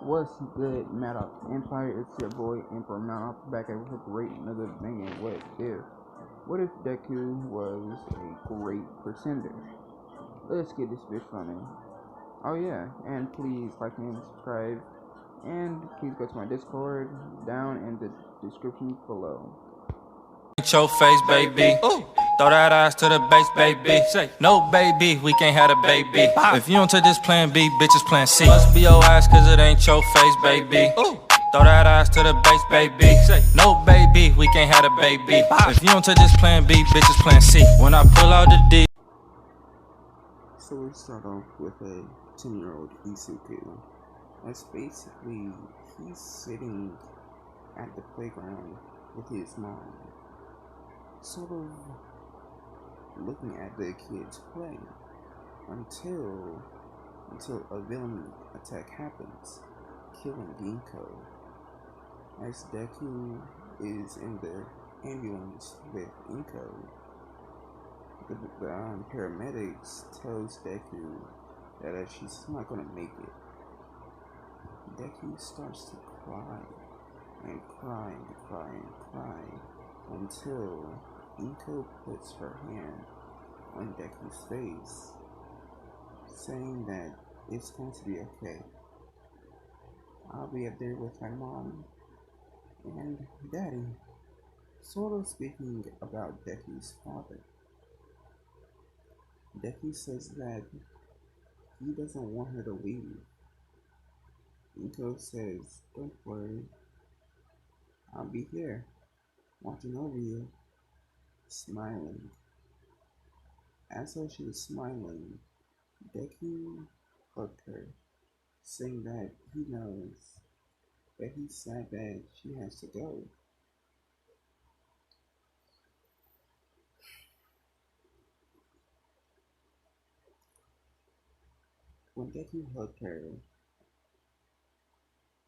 What's good, Maddox Empire? It's your boy Emperor Maddox back at with a great another banging What if Deku was a great pretender? Let's get this bitch running. Oh yeah, and please like and subscribe, and please go to my Discord down in the description below. Your face, baby. Ooh. Throw that ass to the base, baby. No, baby, we can't have a baby. If you don't take this plan B, bitches plan C. Must be your ass, cause it ain't your face, baby. Ooh. Throw that ass to the base, baby. No, baby, we can't have a baby. If you don't take this plan B, bitches plan C. When I pull out the D. So we start off with a 10-year-old Isuku. That's basically, he's sitting at the playground with his mom, sort of looking at the kids play until a villain attack happens, killing Ginkgo. As Deku is in the ambulance with Ginkgo, the paramedics tells Deku that she's not gonna make it. Deku starts to cry and cry and cry and cry until Ginkgo puts her hand on Deku's face, saying that it's going to be okay. I'll be up there with my mom and daddy, sort of speaking about Deku's father. Deku says that he doesn't want her to leave. Ginkgo says, "Don't worry, I'll be here, watching over you," smiling. As she was smiling, Deku hugged her, saying that he knows, but he's sad that she has to go. When Deku hugged her,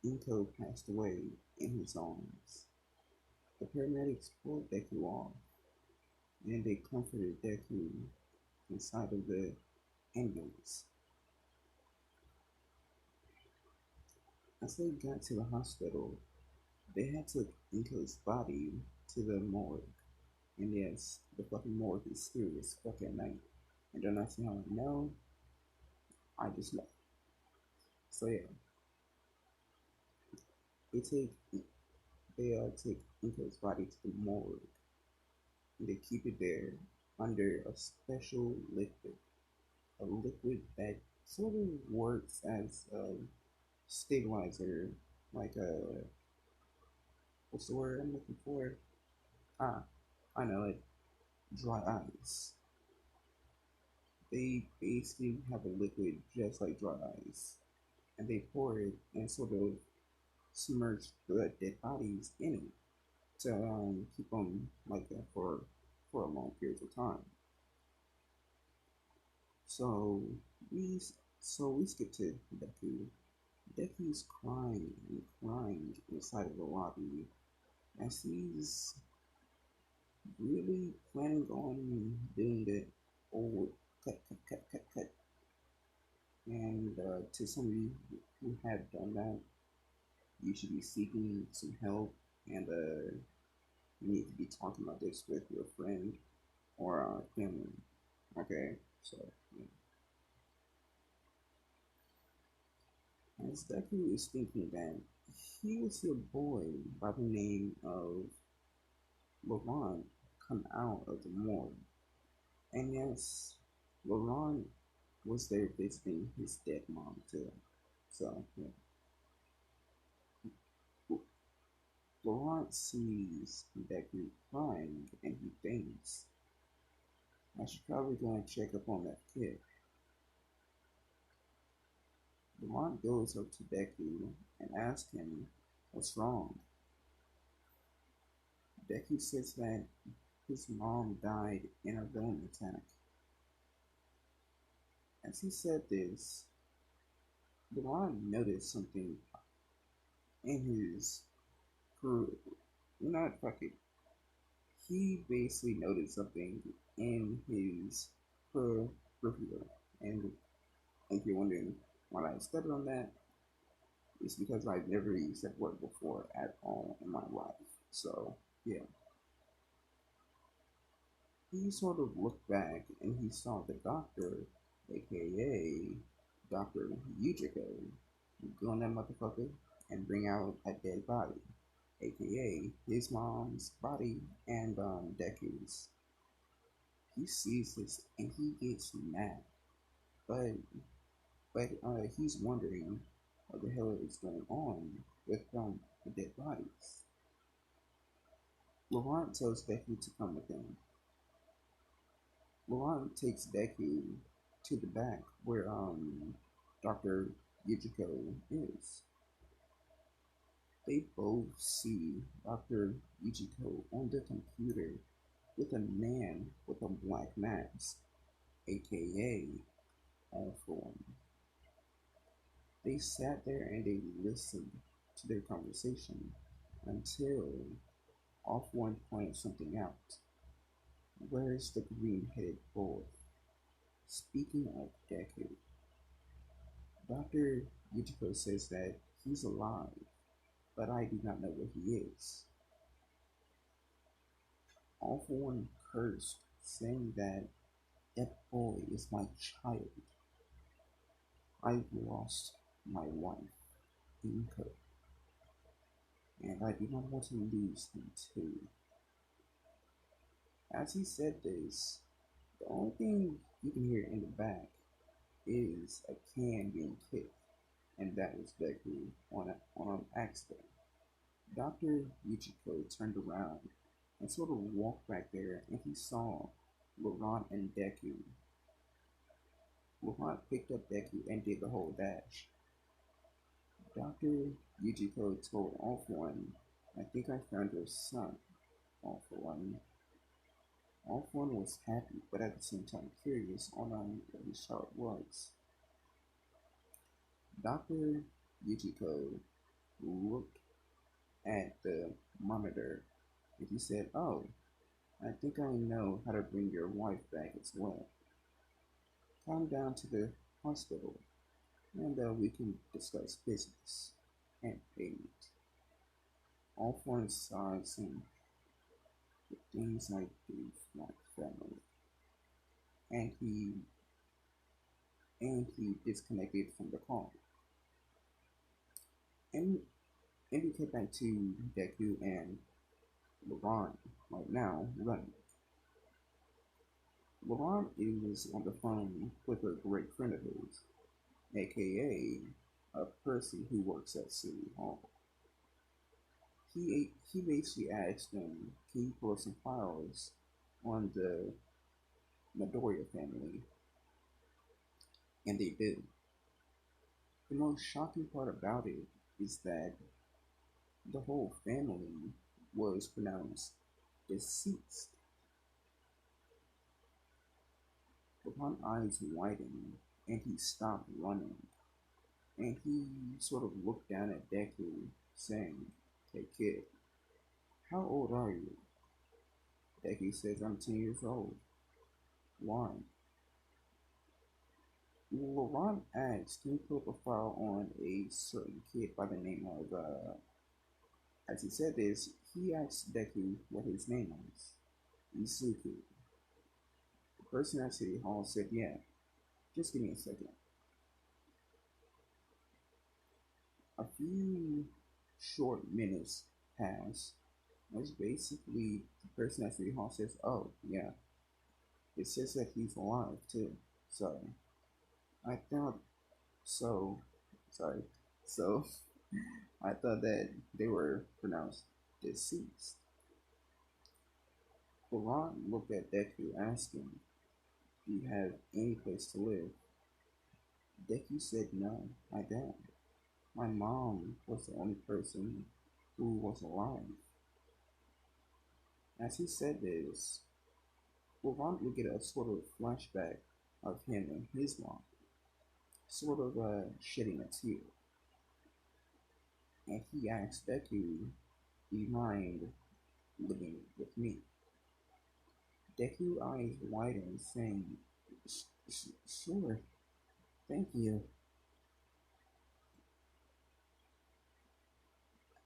Ginkgo passed away in his arms. The paramedics pulled Deku off, and they comforted Deku inside of the ambulance. As they got to the hospital, they had to Ginkgo's body to the morgue. And yes, the fucking morgue is serious fucking night. And don't ask me how I know, I just know. So yeah, they take Ginkgo's body to the morgue, and they keep it there under a special liquid, a liquid that sort of works as a stabilizer, like a, what's the word I'm looking for? I know it, dry ice. They basically have a liquid just like dry ice, and they pour it and sort of submerge the dead bodies in it to keep them like that for a long period of time. So we we skip to Deku. Deku's crying and crying inside of the lobby as he's really planning on doing the old cut. And to some of you who have done that, you should be seeking some help, and you need to be talking about this with your friend or family. Okay, so yeah. As Deku is thinking that he will see a boy by the name of Laurent come out of the morgue, and yes, Laurent was there visiting his dead mom too. So yeah. Laurent sees Deku crying and he thinks, I should probably go and check up on that kid. Laurent goes up to Deku and asks him what's wrong. Deku says that his mom died in a villain attack. As he said this, Laurent noticed something in his crew. You know what, fuck it. He basically noticed something in his peripheral. And if you're wondering why I studied on that, It's because I've never used that word before at all in my life. So, yeah. He sort of looked back and he saw the doctor, aka Dr. Yujiko, go on that motherfucker and bring out a dead body, aka his mom's body and Deku's. He sees this and he gets mad, but he's wondering what the hell is going on with the dead bodies. Laurent tells Deku to come with him. Laurent takes Deku to the back where Dr. Yujiko is. They both see Dr. Yujiko on the computer with a man with a black mask, aka All For One. They sat there and they listened to their conversation until All For One pointed something out. Where's the green headed boy? Speaking of Deku, Dr. Yujiko says that he's alive, but I do not know where he is. All For One cursed, saying that that boy is my child. I've lost my wife, Inko, and I do not want to lose him too. As he said this, the only thing you can hear in the back is a can being kicked, and that was Deku on an accident. Dr. Ichiko turned around and sort of walked back there, and he saw Laurent and Deku. Laurent picked up Deku and did the whole dash. Dr. Yujiko told All For One, I think I found your son, All For One. All For One was happy, but at the same time curious on what his child was. Dr. Yujiko looked at the monitor and he said, Oh, I think I know how to bring your wife back as well. Come down to the hospital and we can discuss business and payment. All For One sighed saying, the things I do for my family. And he disconnected from the call. And and we get back to Deku and Laurent right now running. Laurent is on the phone with a great friend of his, aka a person who works at City Hall. He basically asked them, can you pull some files on the Midoriya family? And they did. The most shocking part about it is that the whole family was pronounced deceased. Upon eyes widened, and he stopped running, and he sort of looked down at Deku, saying, Hey kid, how old are you? Deku says, I'm 10 years old. Why? Laurent asks, can you put up a file on a certain kid by the name of, as he said this, he asked Deku what his name was. Isuku. The person at City Hall said, yeah, just give me a second. A few short minutes pass. It's basically the person at City Hall says, oh, yeah, it says that he's alive too. So, I thought, so, sorry. So, I thought that they were pronounced deceased. Laurent looked at Deku asking, do you have any place to live? Deku said, no, I don't. My mom was the only person who was alive. As he said this, Laurent would get a sort of flashback of him and his mom, sort of shedding a tear. And he asked Deku, do you mind living with me? Deku eyes widen, saying, Sure, thank you.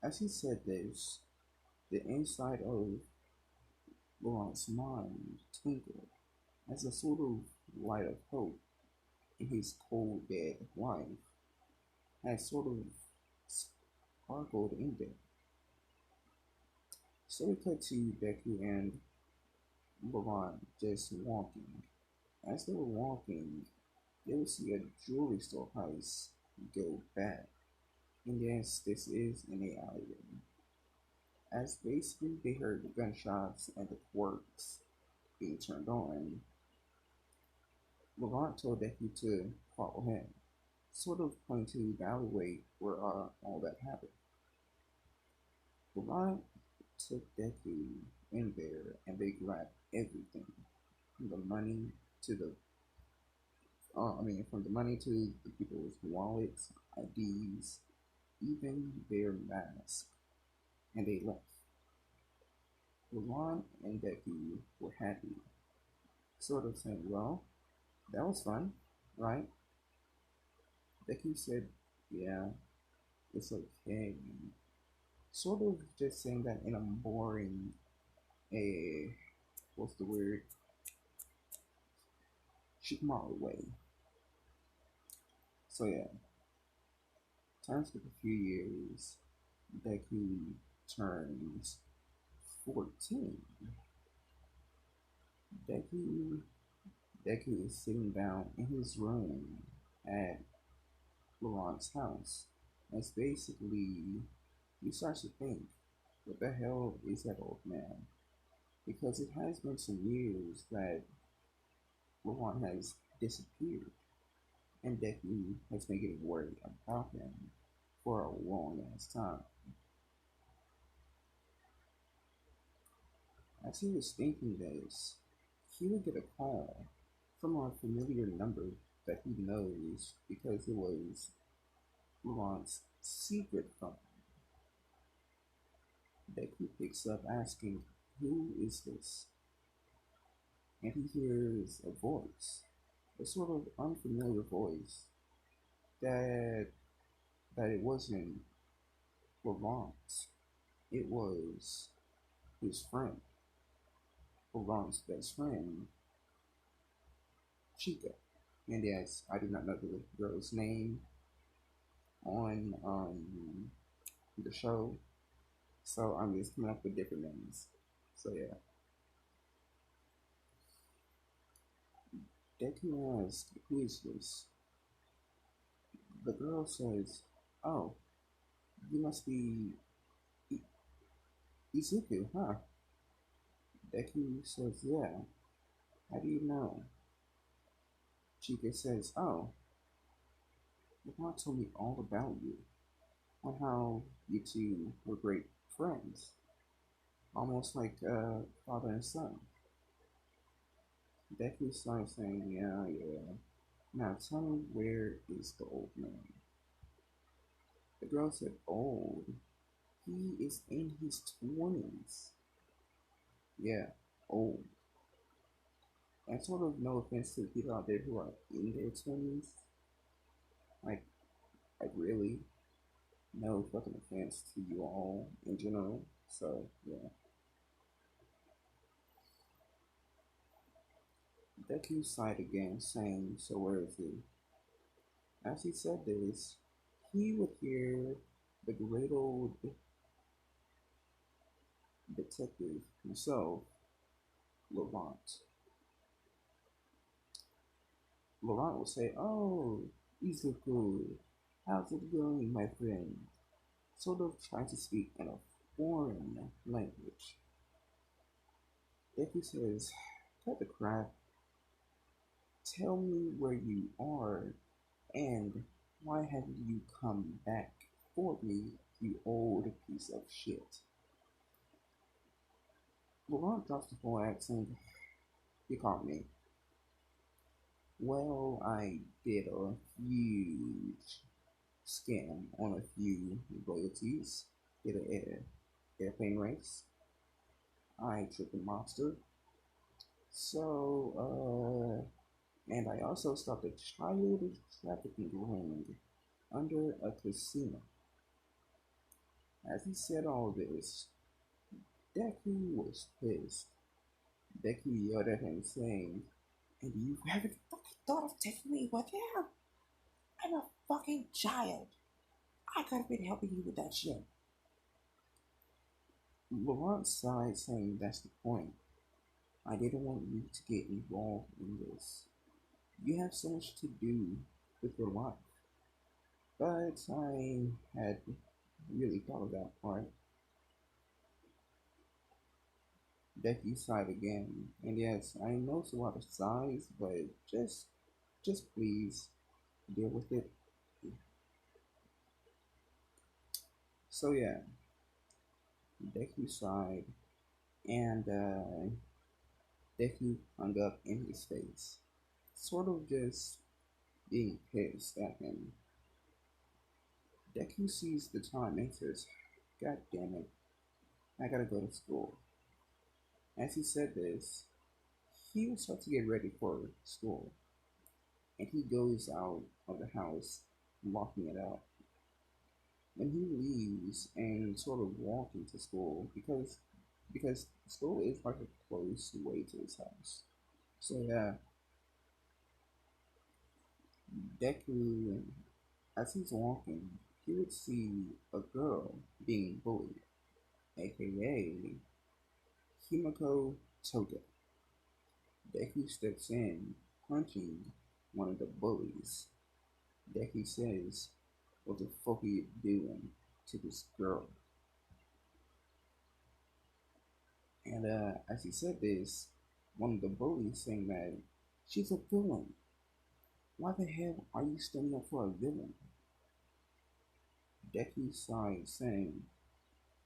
As he said this, the inside of Laurent's mind twinkled as a sort of light of hope in his cold dead life had sort of sparkled in there. So we cut to Becky and Laurent just walking. As they were walking, they would see a jewelry store heist go bad. And yes, this is in a alleyway. As basically they heard the gunshots and the quirks being turned on, Laurent told Becky to follow him, sort of pointing to the alleyway where all that happened. Laurent took Deku in there and they grabbed everything from the money to the from the money to the people's wallets, IDs, even their masks, and they left. Laurent and Deku were happy, sort of saying, "Well, that was fun, right?" Deku said, "Yeah, it's okay." Sort of just saying that in a boring, a what's the word? Shikamaru way. So yeah, time skip a few years. Deku turns 14. Deku Deku is sitting down in his room at Laurent's house. It's basically he starts to think, what the hell is that old man? Because it has been some years that Laurent has disappeared, and Deku has been getting worried about him for a long ass time. As he was thinking this, he would get a call from a familiar number that he knows because it was Laurent's secret phone. Deku picks up asking, "Who is this?" And he hears a voice, a sort of unfamiliar voice that it wasn't Laurent's. It was his friend, Laurent's best friend, Chica. And yes, I do not know the girl's name on the show, so I'm just coming up with different names. So yeah, Deku asks, "Who is this?" The girl says, "Oh, you must be I- Izuku, huh?" Deku says, "Yeah, how do you know?" Chica says, "Oh, your mom told me all about you, and how you two were great friends, almost like father and son." Deku starts saying, "Yeah, yeah. Now tell me, where is the old man?" The girl said, "Old? He is in his 20s." Yeah, old. And sort of no offense to the people out there who are in their 20s, like, really, no fucking offense to you all in general. So, yeah. Deku sighed again, saying, "So where is he?" As he said this, he would hear the great old detective himself, Laurent. Laurent would say, "Oh, Izuku, how's it going, my friend?" Sort of trying to speak in a foreign language. Deku says, "Cut the crap. Tell me where you are, and why haven't you come back for me, you old piece of shit?" Laurent drops the phone accent. "You caught me." "Well, I did a huge scam on a few royalties. Did an airplane race. I tripped a monster. And I also stopped a child trafficking ring under a casino." As he said all this, Deku was pissed. Deku yelled at him, saying, "And you haven't fucking thought of taking me with you? I'm a fucking child. I could have been helping you with that shit." Laurent sighed, saying, "That's the point. I didn't want you to get involved in this. You have so much to do with your life." But I had really thought of that part. Becky sighed again, and yes, I know it's a lot of sighs, but just please deal with it. So yeah, Deku sighed, and Deku hung up in his face, sort of just being pissed at him. Deku sees the time and says, "God damn it, I gotta go to school." As he said this, he will start to get ready for school, and he goes out of the house, locking it up. When he leaves and sort of walking to school, because school is like a close way to his house. So yeah, Deku, as he's walking, he would see a girl being bullied, aka Himiko Toga. Deku steps in, punching one of the bullies. Deku says, "What the fuck are you doing to this girl?" And as he said this, one of the bullies saying that she's a villain. Why the hell are you standing up for a villain? Deku sighed, saying,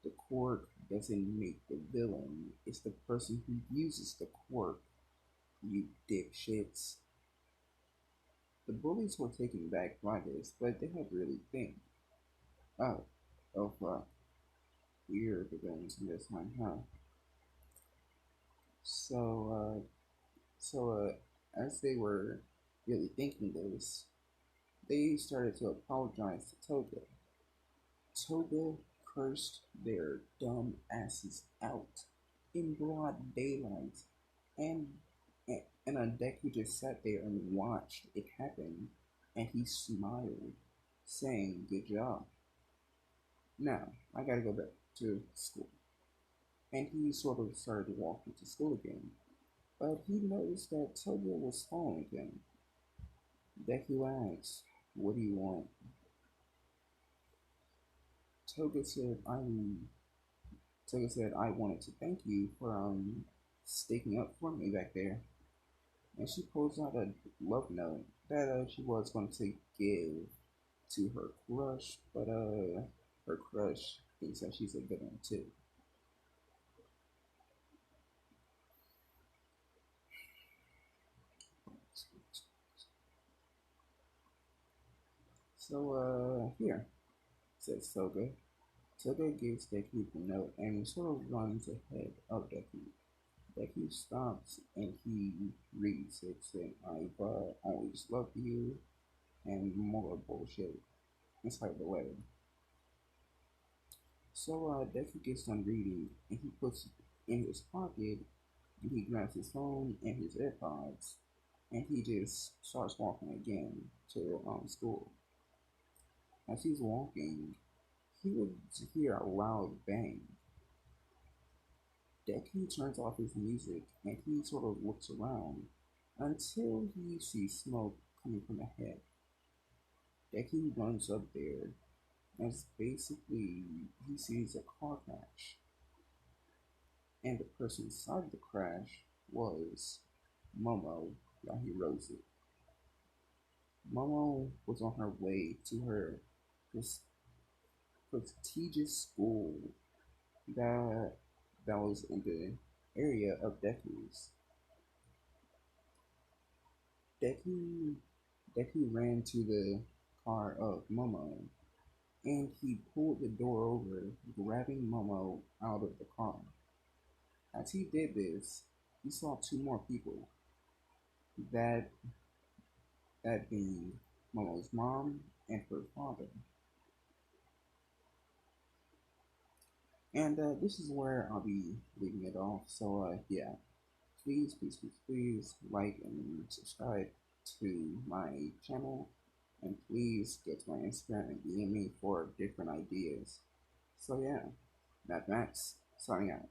"The quirk doesn't make the villain. It's the person who uses the quirk, you dipshits." The bullies were taken back by this, but they had really think, "Oh, oh fuck, we're the villains in this one, huh?" So, as they were really thinking this, they started to apologize to Toga. Toga cursed their dumb asses out in broad daylight, and and Deku just sat there and watched it happen, and he smiled, saying, "Good job. Now I gotta go back to school." And he sort of started walking to school again, but he noticed that Toga was following him. Deku asked, "What do you want?" Toga said, "I wanted to thank you for sticking up for me back there." And she pulls out a love note that she was going to give to her crush, but her crush thinks that she's a villain too. So here, says Toga. Toga gives Deku the note and sort of runs ahead of Deku. Deku stops and he reads it saying, "I've always loved you," and more bullshit inside the letter. So Deku gets done reading and he puts it in his pocket and he grabs his phone and his AirPods and he just starts walking again to school. As he's walking, he would hear a loud bang. Deku turns off his music and he sort of looks around until he sees smoke coming from ahead. Deku runs up there as basically he sees a car crash, and the person inside the crash was Momo Yahirozu. Momo was on her way to her pres- prestigious school that was in the area of Deku's. Deku Deku ran to the car of Momo and he pulled the door over, grabbing Momo out of the car. As he did this, he saw two more people, that that being Momo's mom and her father. And this is where I'll be leaving it off. So yeah, please, please, please, please like and subscribe to my channel, and please go to my Instagram and DM me for different ideas. So yeah, Matt Max signing out.